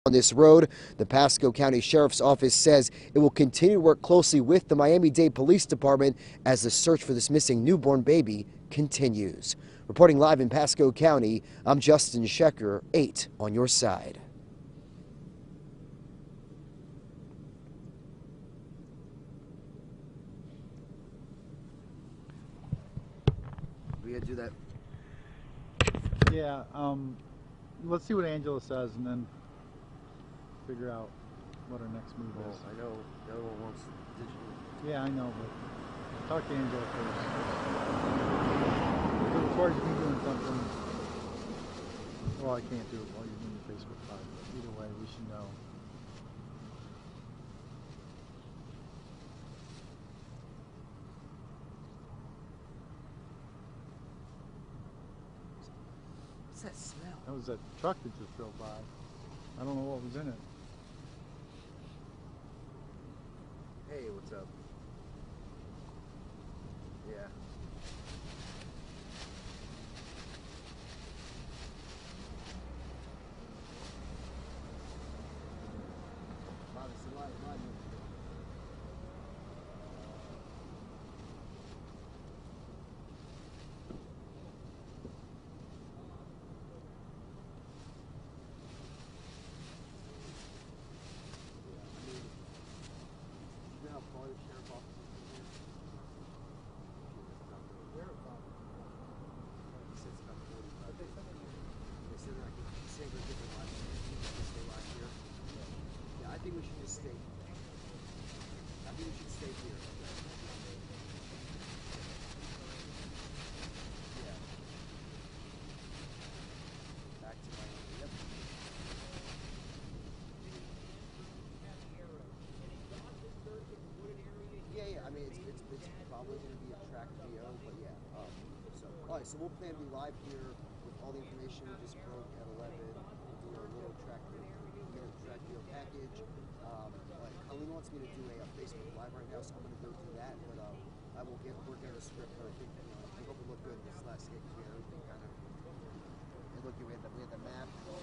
on this road. The Pasco County Sheriff's Office says it will continue to work closely with the Miami-Dade Police Department as the search for this missing newborn baby continues. Reporting live in Pasco County, I'm Justin Schecker, 8 on your side. We gotta do that. Yeah, let's see what Angela says and then figure out what our next move is. I know the other one wants digital. Yeah, I know, but talk to Angela first. So as far as me doing something, well, I can't do it while you're doing the Facebook Live, but either way, we should know. What's that smell? That was that truck that just drove by. I don't know what was in it. Hey, what's up? Yeah. I think we should just stay. I think we should stay here. Yeah. Back to Miami. Yep. Yeah. I mean, it's probably going to be a track VO, but yeah. So all right. So we'll plan to be live here with all the information we just broke at 11. We'll do a little track VO package. Colleen wants me to do a Facebook Live right now, so I'm going to go do that. But I will work out a script. But I think I hope it looked good in this last skate because we had everything kind of. And look, we had the map. So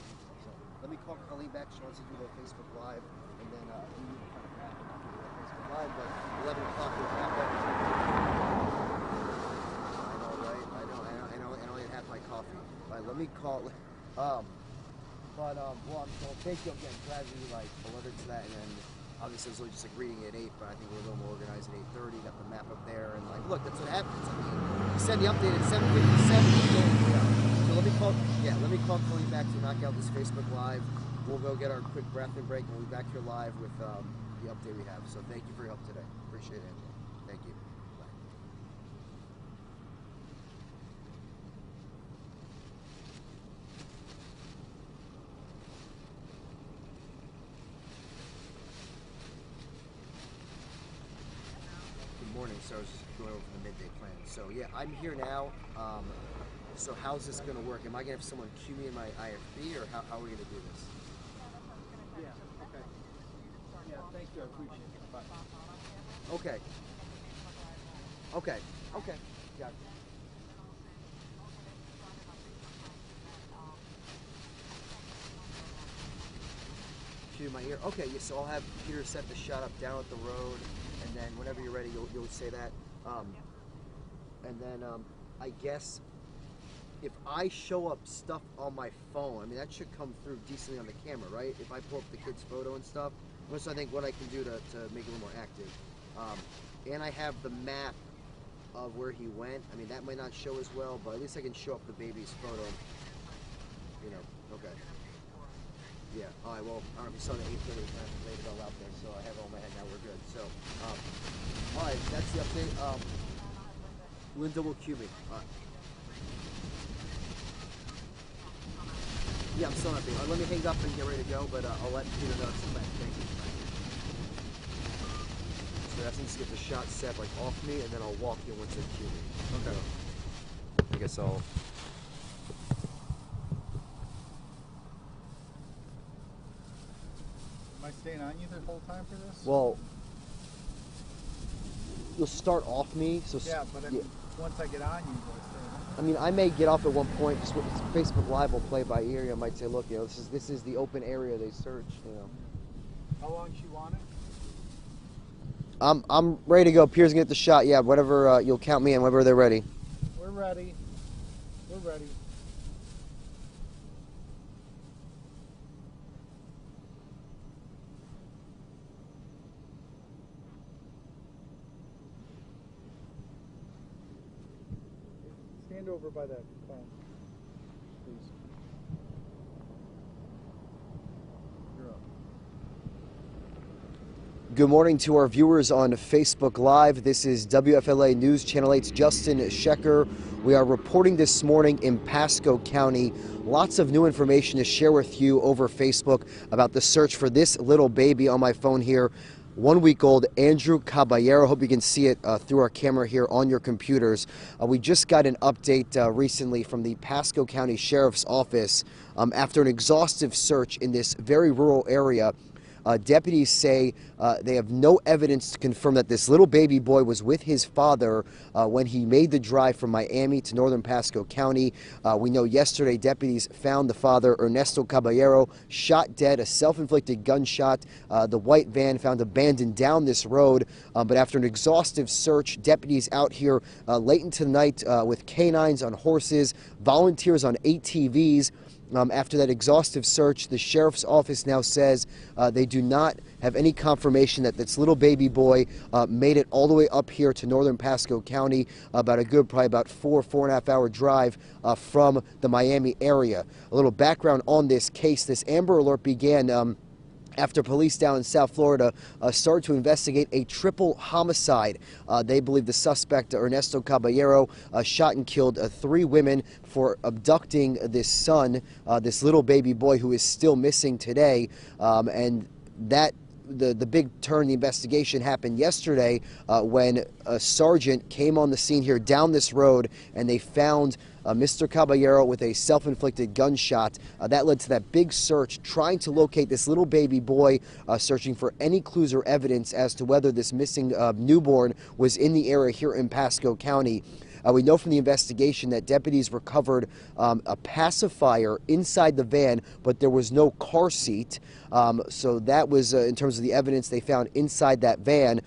let me call Colleen back. She wants to do the Facebook Live, and then we need to kind of wrap it up with the Facebook Live. But 11 o'clock we'll wrap up. I know, right? I know. I only had my coffee. All right, let me call. Well, thank you again. Glad we alerted to that, and then obviously it was just reading at 8, but I think we're a little more organized at 8:30. Got the map up there, and look, that's what happens. I mean, you send the update at 7:57. So let me call Colleen back to knock out this Facebook Live. We'll go get our quick bathroom break, and we'll be back here live with the update we have. So thank you for your help today. Appreciate it, Angela. Thank you. Morning, so I was just going over the midday plan. So yeah, I'm here now. So how's this going to work? Am I going to have someone cue me in my IFB, or how are we going to do this? Yeah, okay. Yeah, thank you, I appreciate it. Bye. Okay. Got it. Cue my ear. Okay, yeah, so I'll have Peter set the shot up down at the road, and then whenever you're ready, you'll say that. And then I guess if I show up stuff on my phone, I mean that should come through decently on the camera, right? If I pull up the kid's photo and stuff, that's I think what I can do to make it a little more active. And I have the map of where he went. I mean that might not show as well, but at least I can show up the baby's photo. You know, okay. Yeah, all right, well, I don't know if you saw the 8:30 kind of laid it all out there, so I have it all in my head now, we're good. So, all right, that's the update. Linda will cue me. All right. Yeah, I'm still not being. Let me hang up and get ready to go, but I'll let Peter know it's the plan. Thank you. So that's just get the shot set off me, and then I'll walk you once they cue me. Okay. So, I guess I'll. Am I staying on you the whole time for this? Well, you'll start off me. So yeah, but I mean, once I get on you, do I stay on you? I mean, I may get off at one point. Just Facebook Live will play by ear. I might say, look, you know, this is the open area they searched. You know. How long she want it? I'm ready to go. Pierre's gonna get the shot. Yeah, whatever. You'll count me in whenever they're ready. We're ready. We're ready. Stand over by that phone, please. You're up. Good morning to our viewers on Facebook Live. This is WFLA News Channel 8's Justin Shecker. We are reporting this morning in Pasco County. Lots of new information to share with you over Facebook about the search for this little baby on my phone here. 1 week old Andrew Caballero. Hope you can see it through our camera here on your computers. We just got an update recently from the Pasco County Sheriff's Office. After an exhaustive search in this very rural area, deputies say they have no evidence to confirm that this little baby boy was with his father when he made the drive from Miami to northern Pasco County. We know yesterday deputies found the father, Ernesto Caballero, shot dead, a self-inflicted gunshot. The white van found abandoned down this road. But after an exhaustive search, deputies out here late into the night with canines on horses, volunteers on ATVs. After that exhaustive search, the sheriff's office now says they do not have any confirmation that this little baby boy made it all the way up here to northern Pasco County, probably about 4.5 hour drive from the Miami area. A little background on this case: this Amber Alert began after police down in South Florida started to investigate a triple homicide. They believe the suspect, Ernesto Caballero, shot and killed 3 women for abducting this son, this little baby boy who is still missing today. And that the big turn in the investigation happened yesterday when a sergeant came on the scene here down this road, and they found Mr. Caballero with a self-inflicted gunshot. That led to that big search trying to locate this little baby boy, searching for any clues or evidence as to whether this missing newborn was in the area here in Pasco County. We know from the investigation that deputies recovered a pacifier inside the van, but there was no car seat. So that was, in terms of the evidence they found inside that van.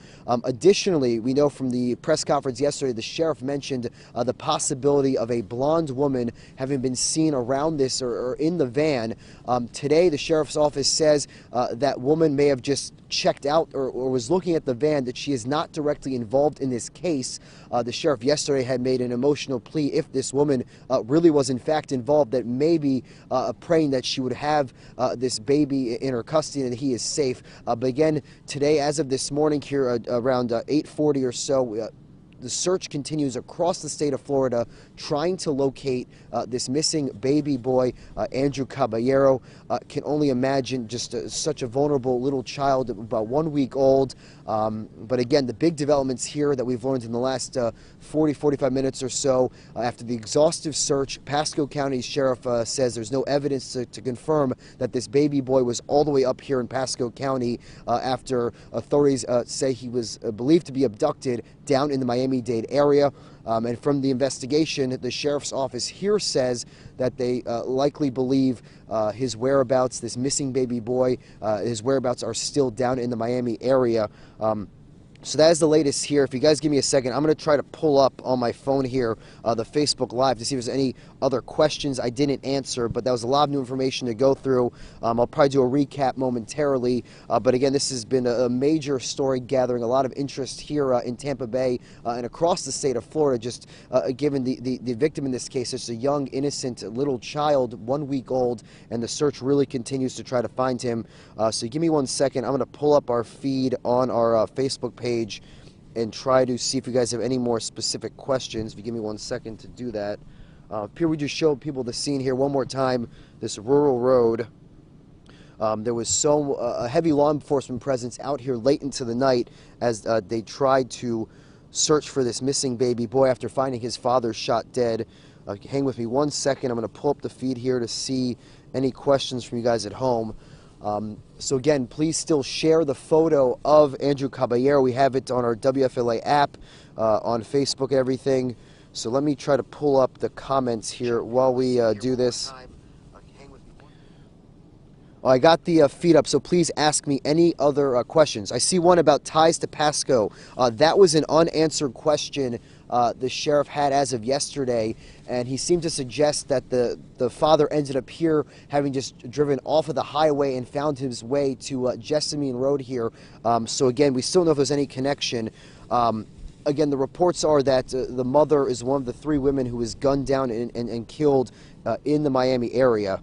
Additionally, we know from the press conference yesterday, the sheriff mentioned the possibility of a blonde woman having been seen around this or in the van. Today, the sheriff's office says that woman may have just checked out or was looking at the van, that she is not directly involved in this case. The sheriff yesterday had made an emotional plea, if this woman really was in fact involved, that maybe praying that she would have this baby in her custody and that he is safe. But again, today, as of this morning here around 8:40 or so, the search continues across the state of Florida, trying to locate this missing baby boy, Andrew Caballero. Can only imagine just such a vulnerable little child, about 1 week old. But again, the big developments here that we've learned in the last 45 minutes or so, after the exhaustive search, Pasco County Sheriff says there's no evidence to confirm that this baby boy was all the way up here in Pasco County after authorities say he was believed to be abducted down in the Miami-Dade area. And from the investigation, the sheriff's office here says that they likely believe his whereabouts, this missing baby boy, his whereabouts are still down in the Miami area. So that is the latest here. If you guys give me a second, I'm going to try to pull up on my phone here the Facebook Live to see if there's any other questions I didn't answer, but that was a lot of new information to go through. I'll probably do a recap momentarily, but again, this has been a major story gathering a lot of interest here in Tampa Bay and across the state of Florida, just given the victim in this case. It's a young, innocent little child, 1 week old, and the search really continues to try to find him. So give me 1 second. I'm going to pull up our feed on our Facebook page and try to see if you guys have any more specific questions. If you give me 1 second to do that. Here we just showed people the scene here one more time, this rural road. There was a heavy law enforcement presence out here late into the night as they tried to search for this missing baby boy after finding his father shot dead. Hang with me 1 second. I'm going to pull up the feed here to see any questions from you guys at home. So again, please still share the photo of Andrew Caballero. We have it on our WFLA app, on Facebook and everything. So let me try to pull up the comments here while we do this. Oh, I got the feed up, so please ask me any other questions. I see one about ties to Pasco. That was an unanswered question the sheriff had as of yesterday, and he seemed to suggest that the father ended up here, having just driven off of the highway and found his way to Jessamine Road here. So again, we still don't know if there's any connection. Again, the reports are that the mother is one of the 3 women who was gunned down and killed in the Miami area.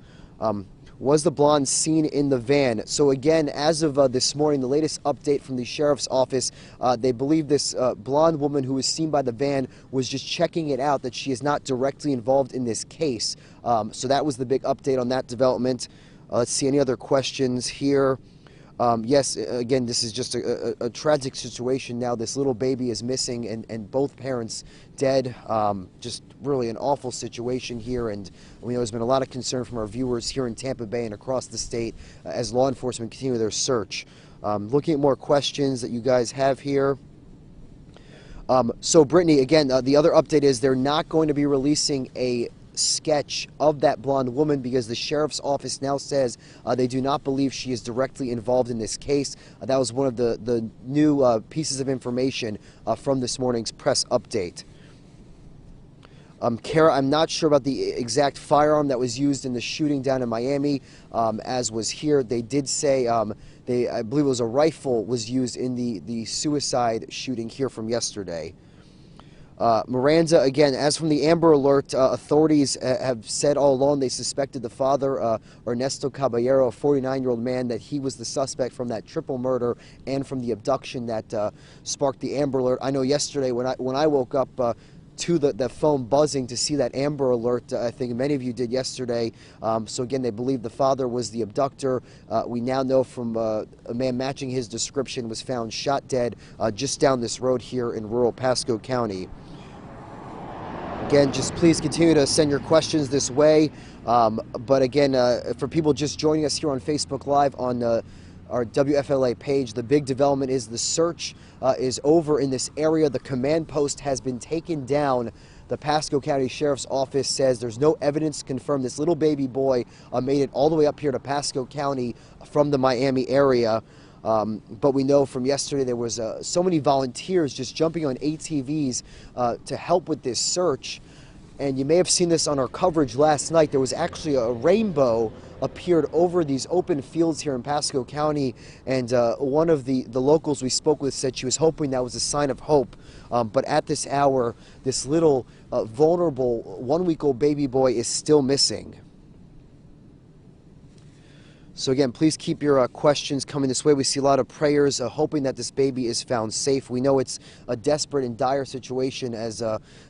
Was the blonde seen in the van? So again, as of this morning, the latest update from the sheriff's office, they believe this blonde woman who was seen by the van was just checking it out, that she is not directly involved in this case. So that was the big update on that development. Let's see, any other questions here? Yes, again, this is just a tragic situation now. This little baby is missing and both parents dead. Just really an awful situation here, and we know there's been a lot of concern from our viewers here in Tampa Bay and across the state as law enforcement continue their search. Looking at more questions that you guys have here. So Brittany, again, the other update is they're not going to be releasing a sketch of that blonde woman because the sheriff's office now says they do not believe she is directly involved in this case. That was one of the new pieces of information from this morning's press update. Kara, I'm not sure about the exact firearm that was used in the shooting down in Miami, as was here. They did say, I believe it was a rifle was used in the suicide shooting here from yesterday. Miranda, again, as from the Amber Alert, authorities have said all along they suspected the father, Ernesto Caballero, a 49-year-old man, that he was the suspect from that triple murder and from the abduction that sparked the Amber Alert. I know yesterday when I woke up to the phone buzzing to see that Amber Alert, I think many of you did yesterday. So again, they believe the father was the abductor. We now know from a man matching his description was found shot dead just down this road here in rural Pasco County. Again, just please continue to send your questions this way. But again, for people just joining us here on Facebook Live on our WFLA page, the big development is the search is over in this area. The command post has been taken down. The Pasco County Sheriff's Office says there's no evidence to confirm this little baby boy made it all the way up here to Pasco County from the Miami area. But we know from yesterday there was so many volunteers just jumping on ATVs to help with this search. And you may have seen this on our coverage last night. There was actually a rainbow appeared over these open fields here in Pasco County. And one of the locals we spoke with said she was hoping that was a sign of hope. But at this hour, this little vulnerable 1-week-old baby boy is still missing. So again, please keep your questions coming this way. We see a lot of prayers hoping that this baby is found safe. We know it's a desperate and dire situation as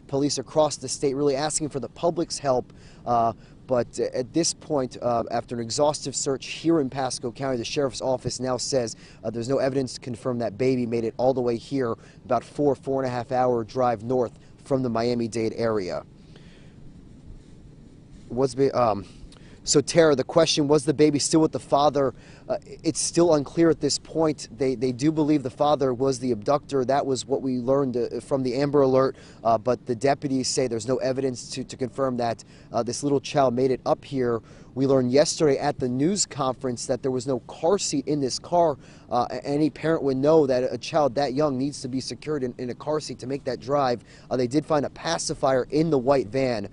police across the state really asking for the public's help. But at this point, after an exhaustive search here in Pasco County, the sheriff's office now says there's no evidence to confirm that baby made it all the way here, about 4.5 hour drive north from the Miami-Dade area. So Tara, the question, was the baby still with the father? It's still unclear at this point. They do believe the father was the abductor. That was what we learned from the Amber Alert. But the deputies say there's no evidence to confirm that this little child made it up here. We learned yesterday at the news conference that there was no car seat in this car. Any parent would know that a child that young needs to be secured in a car seat to make that drive. They did find a pacifier in the white van.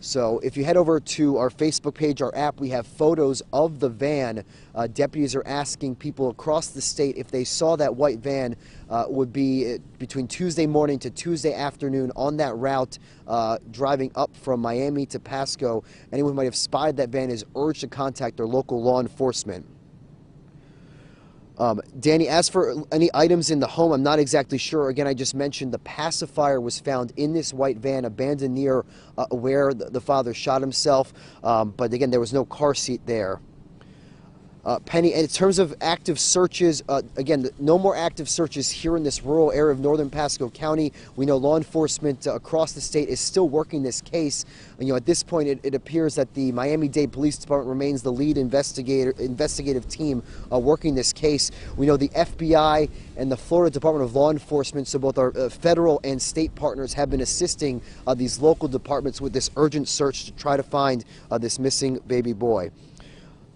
So if you head over to our Facebook page, our app, we have photos of the van. Deputies are asking people across the state if they saw that white van would be between Tuesday morning to Tuesday afternoon on that route driving up from Miami to Pasco. Anyone who might have spotted that van is urged to contact their local law enforcement. Danny, as for any items in the home, I'm not exactly sure. Again, I just mentioned the pacifier was found in this white van abandoned near where the father shot himself. But again, there was no car seat there. Penny, in terms of active searches, again, no more active searches here in this rural area of northern Pasco County. We know law enforcement across the state is still working this case. And, at this point, it appears that the Miami-Dade Police Department remains the lead investigative team working this case. We know the FBI and the Florida Department of Law Enforcement, so both our federal and state partners, have been assisting these local departments with this urgent search to try to find this missing baby boy.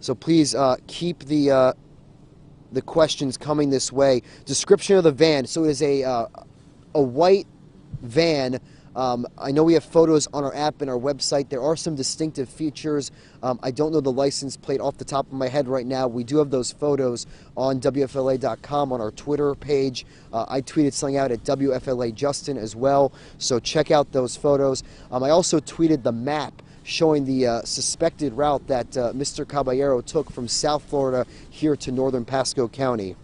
So please keep the questions coming this way. Description of the van. So it is a white van. I know we have photos on our app and our website. There are some distinctive features. I don't know the license plate off the top of my head right now. We do have those photos on WFLA.com on our Twitter page. I tweeted something out at WFLA Justin as well. So check out those photos. I also tweeted the map showing the suspected route that Mr. Caballero took from South Florida here to northern Pasco County.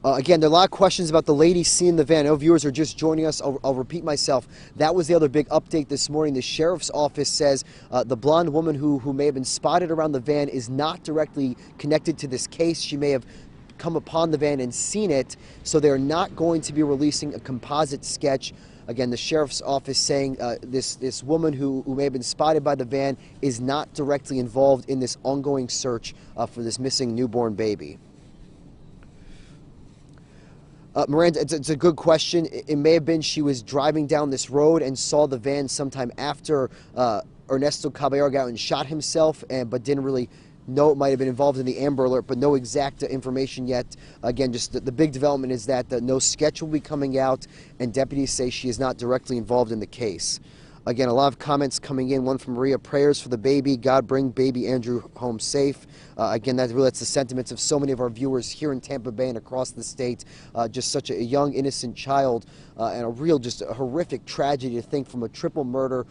Again, there are a lot of questions about the lady seeing the van. I know viewers are just joining us. I'll repeat myself. That was the other big update this morning. The sheriff's office says the blonde woman who may have been spotted around the van is not directly connected to this case. She may have come upon the van and seen it, so they're not going to be releasing a composite sketch. Again, the sheriff's office saying this woman who may have been spotted by the van is not directly involved in this ongoing search for this missing newborn baby. Miranda, it's a good question. It may have been she was driving down this road and saw the van sometime after Ernesto Caballero got out and shot himself, but didn't really know it might have been involved in the Amber Alert, but no exact information yet. Again, just the big development is that no sketch will be coming out, and deputies say she is not directly involved in the case. Again, a lot of comments coming in. One from Maria: prayers for the baby. God bring baby Andrew home safe. Again, that's the sentiments of so many of our viewers here in Tampa Bay and across the state. Just such a young, innocent child, and a real, just a horrific tragedy to think, from a triple murder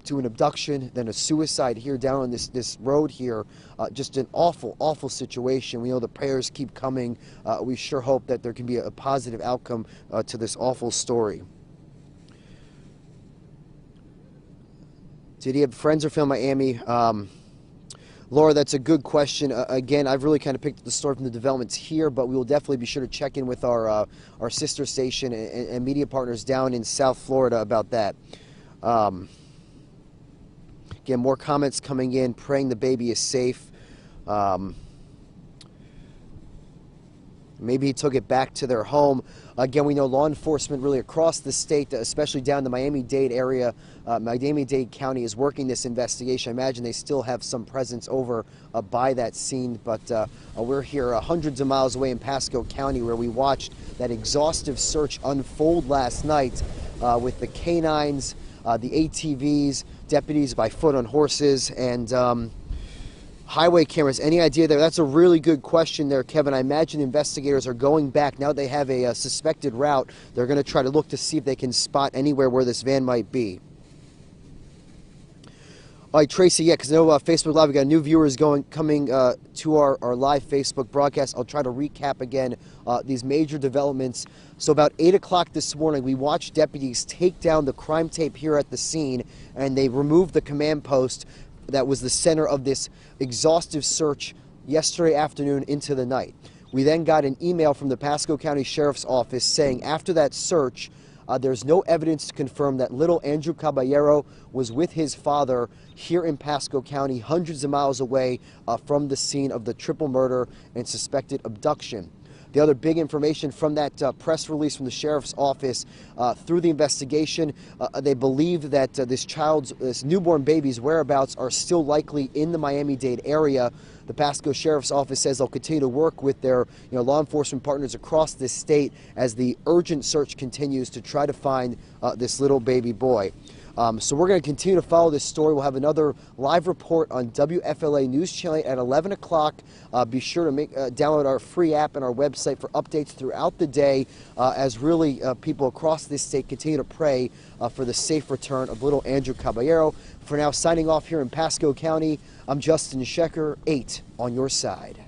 to an abduction, then a suicide here down on this road here. Just an awful, awful situation. We know the prayers keep coming. We sure hope that there can be a positive outcome to this awful story. Did he have friends or family in Miami? Laura, that's a good question. Again, I've really kind of picked up the story from the developments here, but we will definitely be sure to check in with our sister station and media partners down in South Florida about that. Again, more comments coming in, praying the baby is safe. Maybe he took it back to their home. Again, we know law enforcement really across the state, especially down the Miami-Dade area, Miami-Dade County, is working this investigation. I imagine they still have some presence over by that scene, but we're here hundreds of miles away in Pasco County, where we watched that exhaustive search unfold last night with the canines, the ATVs, deputies by foot on horses, and highway cameras. Any idea there? That's a really good question there, Kevin. I imagine investigators are going back. Now they have a suspected route. They're going to try to look to see if they can spot anywhere where this van might be. All right, Tracy, yeah, because I know Facebook Live, we got new viewers coming to our live Facebook broadcast. I'll try to recap again these major developments. So about 8 o'clock this morning, we watched deputies take down the crime tape here at the scene, and they removed the command post that was the center of this exhaustive search yesterday afternoon into the night. We then got an email from the Pasco County Sheriff's Office saying after that search, there's no evidence to confirm that little Andrew Caballero was with his father here in Pasco County, hundreds of miles away from the scene of the triple murder and suspected abduction. The other big information from that press release from the Sheriff's Office, through the investigation, they believe that this newborn baby's whereabouts are still likely in the Miami-Dade area. The Pasco Sheriff's Office says they'll continue to work with their law enforcement partners across this state as the urgent search continues to try to find this little baby boy. So we're going to continue to follow this story. We'll have another live report on WFLA News Channel at 11 o'clock. Be sure to download our free app and our website for updates throughout the day as really people across this state continue to pray for the safe return of little Andrew Caballero. For now, signing off here in Pasco County, I'm Justin Shecker, 8 on your side.